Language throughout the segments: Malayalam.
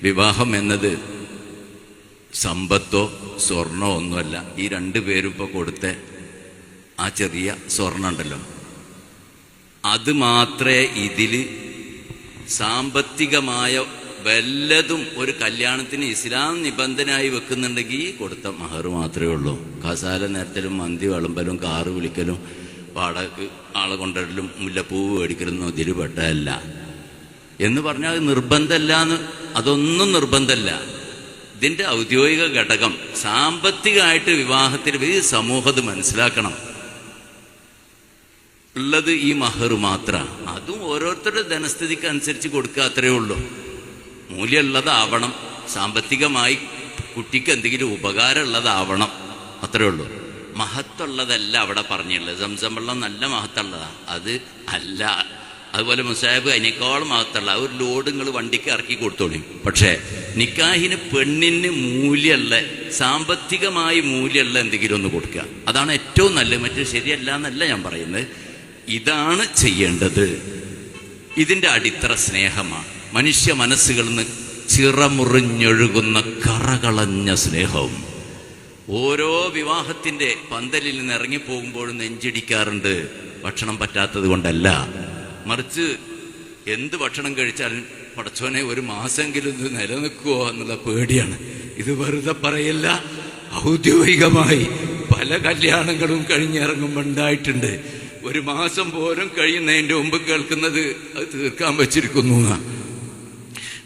വിവാഹം എന്നത് സമ്പത്തോ സ്വർണോ ഒന്നുമല്ല. ഈ രണ്ടുപേരും ഇപ്പോൾ കൊടുത്ത ആ ചെറിയ സ്വർണം ഉണ്ടല്ലോ, അത് മാത്രമേ ഇതിൽ സാമ്പത്തികമായ വല്ലതും ഒരു കല്യാണത്തിന് ഇസ്ലാം നിബന്ധനയായി വെക്കുന്നുണ്ടെങ്കിൽ കൊടുത്ത മഹർ മാത്രമേ ഉള്ളൂ. കസാല നേരത്തിലും മന്തി വിളമ്പലും കാറ് വിളിക്കലും വാടകയ്ക്ക് ആളെ കൊണ്ടുവരലും മുല്ലപ്പൂവ് മേടിക്കലൊന്നും ഇതിൽ പെട്ടതല്ല എന്ന് പറഞ്ഞാൽ നിർബന്ധമല്ല എന്ന്, അതൊന്നും നിർബന്ധമല്ല. ഇതിൻ്റെ ഔദ്യോഗിക ഘടകം സാമ്പത്തികമായിട്ട് വിവാഹത്തിൽ ഈ സമൂഹത്ത് മനസ്സിലാക്കണം ഉള്ളത് ഈ മഹർ മാത്രമാണ്. അതും ഓരോരുത്തരുടെ ധനസ്ഥിതിക്ക് അനുസരിച്ച് കൊടുക്കുക, അത്രയേ ഉള്ളൂ. മൂല്യമുള്ളതാവണം, സാമ്പത്തികമായി കുട്ടിക്ക് എന്തെങ്കിലും ഉപകാരമുള്ളതാവണം, അത്രയേ ഉള്ളൂ. മഹത്തുള്ളതല്ല അവിടെ പറഞ്ഞുള്ളത്. സംസം വെള്ളം നല്ല മഹത്തുള്ളതാണ്, അത് അല്ല. അതുപോലെ മുസാഹിബ് അതിനേക്കാളും മഹത്തുള്ള ഒരു ലോഡ് നിങ്ങൾ വണ്ടിക്ക് ഇറക്കി കൊടുത്തോളൂ. പക്ഷേ നിക്കാഹിന് പെണ്ണിന് മൂല്യമുള്ള, സാമ്പത്തികമായി മൂല്യമുള്ള എന്തെങ്കിലും ഒന്ന് കൊടുക്കുക, അതാണ് ഏറ്റവും നല്ലത്. മറ്റു ശരിയല്ല എന്നല്ല ഞാൻ പറയുന്നത്, ഇതാണ് ചെയ്യേണ്ടത്. ഇതിൻ്റെ അടിത്തറ സ്നേഹമാണ്. മനുഷ്യ മനസ്സുകളിൽ നിന്ന് ചിറമുറിഞ്ഞൊഴുകുന്ന കറകളഞ്ഞ സ്നേഹവും. ഓരോ വിവാഹത്തിൻ്റെ പന്തലിൽ നിന്ന് ഇറങ്ങിപ്പോകുമ്പോഴും നെഞ്ചിടിക്കാറുണ്ട്. ഭക്ഷണം പറ്റാത്തത് കൊണ്ടല്ല, മറിച്ച് എന്ത് ഭക്ഷണം കഴിച്ചാലും പടച്ചോനെ ഒരു മാസമെങ്കിലും ഇത് നിലനിൽക്കുമോ എന്നുള്ള പേടിയാണ്. ഇത് വെറുതെ പറയല്ല, ഔദ്യോഗികമായി പല കല്യാണങ്ങളും കഴിഞ്ഞിറങ്ങുമ്പോൾ ഉണ്ടായിട്ടുണ്ട്. ഒരു മാസം പോലും കഴിയുന്നതിൻ്റെ മുമ്പ് കേൾക്കുന്നത് അത് തീർക്കാൻ വച്ചിരിക്കുന്നു.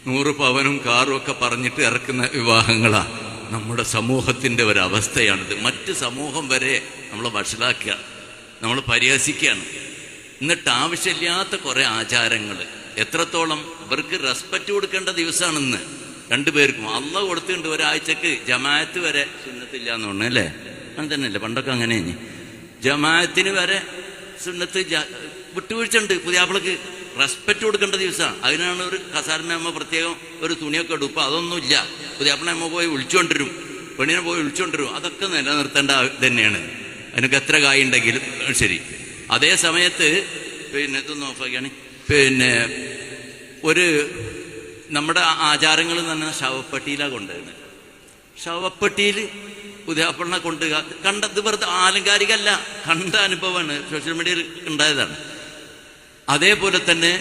100 പവനും കാറും ഒക്കെ പറഞ്ഞിട്ട് ഇറക്കുന്ന വിവാഹങ്ങളാണ്. നമ്മുടെ സമൂഹത്തിൻ്റെ ഒരവസ്ഥയാണിത്. മറ്റ് സമൂഹം വരെ നമ്മളെ വഷളാക്കുക, നമ്മൾ പരിഹസിക്കുകയാണ്. എന്നിട്ട് ആവശ്യമില്ലാത്ത കുറേ ആചാരങ്ങൾ, എത്രത്തോളം ഇവർക്ക് റെസ്പെക്റ്റ് കൊടുക്കേണ്ട ദിവസമാണിന്ന്. രണ്ടുപേർക്കും അള്ളാഹ് കൊടുത്തിട്ടുണ്ട്. ഒരാഴ്ചക്ക് ജമാഅത്ത് വരെ സുന്നത്തില്ല എന്ന് പറഞ്ഞു അല്ലേ? അങ്ങനെ തന്നെയല്ലേ പണ്ടൊക്കെ? അങ്ങനെ ജമാഅത്തിന് വരെ സുന്നത്ത് വിട്ടുവീഴ്ച ഉണ്ട്. പുതിയാപ്പിളക്ക് റെസ്പെക്റ്റ് കൊടുക്കേണ്ട ദിവസമാണ്. അതിനാണ് ഒരു കസാരമ്മ പ്രത്യേകം ഒരു തുണിയൊക്കെ ഇടും. ഇപ്പം അതൊന്നുമില്ല. പുതിയാപ്പിളമ്മ പോയി വിളിച്ചുകൊണ്ടിരും, പെണ്ണിനെ പോയി വിളിച്ചുകൊണ്ടിരും. അതൊക്കെ നിലനിർത്തേണ്ട തന്നെയാണ്. അതിനൊക്കെ എത്ര കായുണ്ടെങ്കിലും ശരി. അതേ സമയത്ത് ഇതൊന്ന് നോക്കുകയാണ്, ഒരു നമ്മുടെ ആചാരങ്ങൾ തന്നെ ശവപ്പെട്ടിയിലാണ് കൊണ്ടുവരുന്നത്. ശവപ്പെട്ടിയിൽ പുതിയാപ്പിളിനെ കണ്ടത് വെറുതെ ആലങ്കാരികമല്ല, കണ്ട അനുഭവമാണ്, സോഷ്യൽ മീഡിയയിൽ ഉണ്ടായതാണ്. അതേപോലെ തന്നെ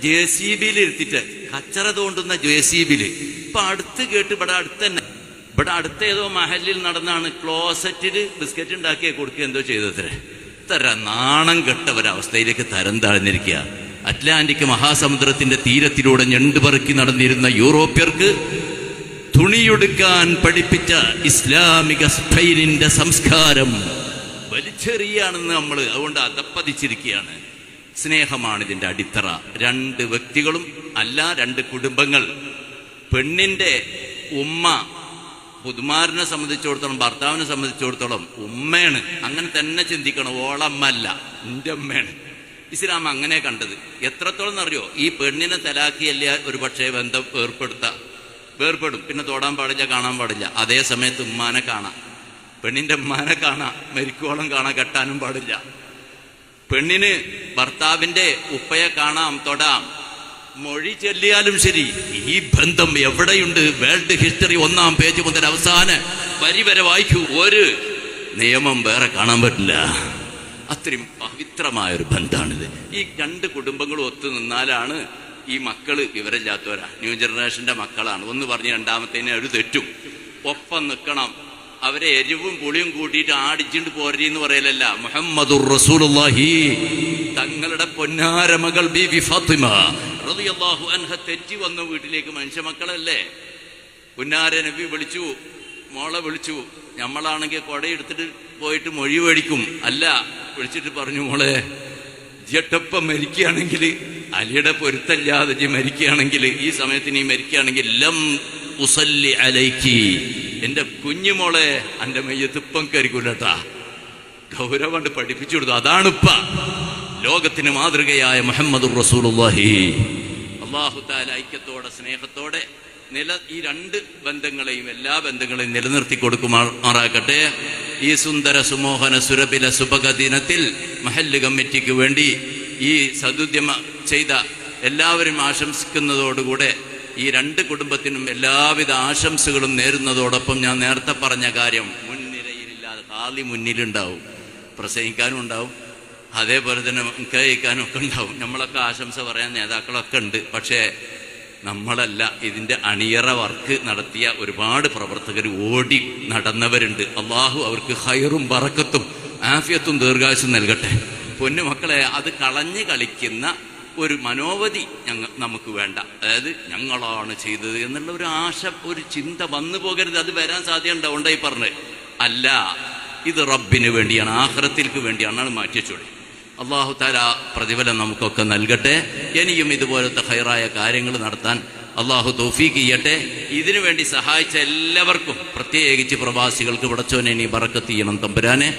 JCBയിൽ ഇരുത്തിയിട്ട് കച്ചറ തോണ്ടുന്ന JCBയിൽ ഇപ്പം അടുത്ത് കേട്ട് ഇവിടെ അടുത്ത് ഏതോ മഹലിൽ നടന്നാണ് ക്ലോസറ്റിൽ ബിസ്ക്കറ്റ് ഉണ്ടാക്കിയ കൊടുക്കുക എന്തോ ചെയ്തത്രേ. നാണം കെട്ട ഒരവസ്ഥയിലേക്ക് തരം താഴ്ന്നിരിക്കുക. അറ്റ്ലാന്റിക് മഹാസമുദ്രത്തിന്റെ തീരത്തിലൂടെ ഞണ്ടുപറക്കി നടന്നിരുന്ന യൂറോപ്യർക്ക് തുണിയൊടുക്കാൻ പഠിപ്പിച്ച ഇസ്ലാമിക സ്പെയിനിന്റെ സംസ്കാരം വലിച്ചെറിയാണെന്ന് നമ്മൾ അതുകൊണ്ട് അധപ്പതിച്ചിരിക്കുകയാണ്. സ്നേഹമാണ് ഇതിൻ്റെ അടിത്തറ. 2 വ്യക്തികളും അല്ല, 2 കുടുംബങ്ങൾ. പെണ്ണിൻ്റെ ഉമ്മ പുതുമാരനെ സംബന്ധിച്ചിടത്തോളം, ഭർത്താവിനെ സംബന്ധിച്ചിടത്തോളം ഉമ്മയാണ്. അങ്ങനെ തന്നെ ചിന്തിക്കണം. ഓളമ്മ അല്ല, എൻ്റെ അമ്മയാണ്. ഇസ്ലാം അങ്ങനെ കണ്ടത്. എത്രത്തോളം എന്നറിയോ? ഈ പെണ്ണിനെ തലാക്കിയല്ല ഒരു പക്ഷേ ബന്ധം വേർപ്പെടും, പിന്നെ തൊടാൻ പാടില്ല, കാണാൻ പാടില്ല. അതേ സമയത്ത് ഉമ്മാനെ കാണാം, പെണ്ണിൻ്റെ ഉമ്മാനെ കാണാം, മരിക്കോളം കാണാൻ, കെട്ടാനും പാടില്ല. പെണ്ണിന് ഭർത്താവിൻ്റെ ഉപ്പയെ കാണാം, തൊടാം, മൊഴി ചൊല്ലിയാലും ശരി. ഈ ബന്ധം എവിടെയുണ്ട്? വേൾഡ് ഹിസ്റ്ററി 1-ാം പേജ് മുതൽ അവസാന വരി വരെ വായിക്കൂ. ഒരു നിയമം വേറെ കാണാൻ പറ്റില്ല. അത്രയും പവിത്രമായൊരു ബന്ധമാണിത്. ഈ 2 കുടുംബങ്ങളും ഒത്തു നിന്നാലാണ് ഈ മക്കള് വിവരമില്ലാത്തവരാ, ന്യൂ ജനറേഷന്റെ മക്കളാണ്. ഒന്ന് പറഞ്ഞ് രണ്ടാമത്തേനെ അവർ തെറ്റും. ഒപ്പം നിൽക്കണം. അവരെ എരിവും പുളിയും കൂട്ടിയിട്ട് ആടിച്ചിട്ട് പോരെന്ന് പറയലല്ല. മുഹമ്മദുർ റസൂലുള്ളാഹി തങ്ങളുടെ പൊന്നാര മകൾ ബീവി ഫാത്തിമ റളിയല്ലാഹു അൻഹ തെറ്റി വന്നു വീട്ടിലേക്ക്. മനുഷ്യ മക്കളല്ലേ? പൊന്നാര നബി വിളിച്ചു, മോളെ വിളിച്ചു. നമ്മളാണെങ്കിൽ കൊടയെടുത്തിട്ട് പോയിട്ട് മൊഴി മേടിക്കും. അല്ല, വിളിച്ചിട്ട് പറഞ്ഞു, മോളെ ജട്ടപ്പം മരിക്കുകയാണെങ്കിൽ, അലിയുടെ പൊരുത്തല്ലാതെ മരിക്കുകയാണെങ്കിൽ, ഈ സമയത്ത് നീ മരിക്കുകയാണെങ്കിൽ ലം ഉസല്ലി അലൈക്കി, എൻ്റെ കുഞ്ഞുമോളെ എൻ്റെ മെയ്യത്തിപ്പം കരിക്കൂലട്ടാ. ഗൗരവം കൊണ്ട് പഠിപ്പിച്ചു കൊടുത്തു. അതാണിപ്പ ലോകത്തിന് മാതൃകയായ മുഹമ്മദുർ റസൂലുള്ളാഹി. അല്ലാഹു തആല ഐക്യത്തോടെ സ്നേഹത്തോടെ ഈ 2 ബന്ധങ്ങളെയും എല്ലാ ബന്ധങ്ങളെയും നിലനിർത്തി കൊടുക്കുമാറാകട്ടെ. ഈ സുന്ദര സുമോഹന സുരഭില സുഭഗ ദിനത്തിൽ മഹല്ല് കമ്മിറ്റിക്ക് വേണ്ടി ഈ സദുദ്യമ ചെയ്ത എല്ലാവരും ആശംസിക്കുന്നതോടുകൂടെ ഈ രണ്ട് കുടുംബത്തിനും എല്ലാവിധ ആശംസകളും നേരുന്നതോടൊപ്പം ഞാൻ നേരത്തെ പറഞ്ഞ കാര്യം മുൻനിരയിലില്ലാതെ ഖാദി മുന്നിലുണ്ടാവും, പ്രസംഗിക്കാനും ഉണ്ടാവും, അതേപോലെ തന്നെ കേൾക്കാനും ഒക്കെ ഉണ്ടാവും. നമ്മളൊക്കെ ആശംസ പറയാൻ നേതാക്കളൊക്കെ ഉണ്ട്. പക്ഷേ നമ്മളല്ല, ഇതിൻ്റെ അണിയറ വർക്ക് നടത്തിയ ഒരുപാട് പ്രവർത്തകർ ഓടി നടന്നവരുണ്ട്. അള്ളാഹു അവർക്ക് ഖൈറും ബറക്കത്തും ആഫിയത്തും ദീർഘായുസ്സും നൽകട്ടെ. പൊന്നു മക്കളെ, അത് കളഞ്ഞു കളിക്കുന്ന ഒരു മനോവധി നമുക്ക് വേണ്ട. അതായത് ഞങ്ങളാണ് ചെയ്തത് എന്നുള്ള ഒരു ആശ, ഒരു ചിന്ത വന്നു പോകരുത്. അത് വരാൻ സാധ്യത ഉണ്ടായി പറഞ്ഞ് അല്ല, ഇത് റബ്ബിന് വേണ്ടിയാണ്, ആഖിറത്തിലേക്ക് വേണ്ടിയാണ്. മാറ്റി വെച്ചോളി. അള്ളാഹു തആല പ്രതിഫലം നമുക്കൊക്കെ നൽകട്ടെ. ഇനിയും ഇതുപോലത്തെ ഖൈറായ കാര്യങ്ങൾ നടത്താൻ അള്ളാഹു തൗഫീഖ് ചെയ്യട്ടെ. ഇതിനു വേണ്ടി സഹായിച്ച എല്ലാവർക്കും, പ്രത്യേകിച്ച് പ്രവാസികൾക്ക് പടച്ചോനെ നീ ബറക്കത്ത് ചെയ്യണം തമ്പുരാനെ.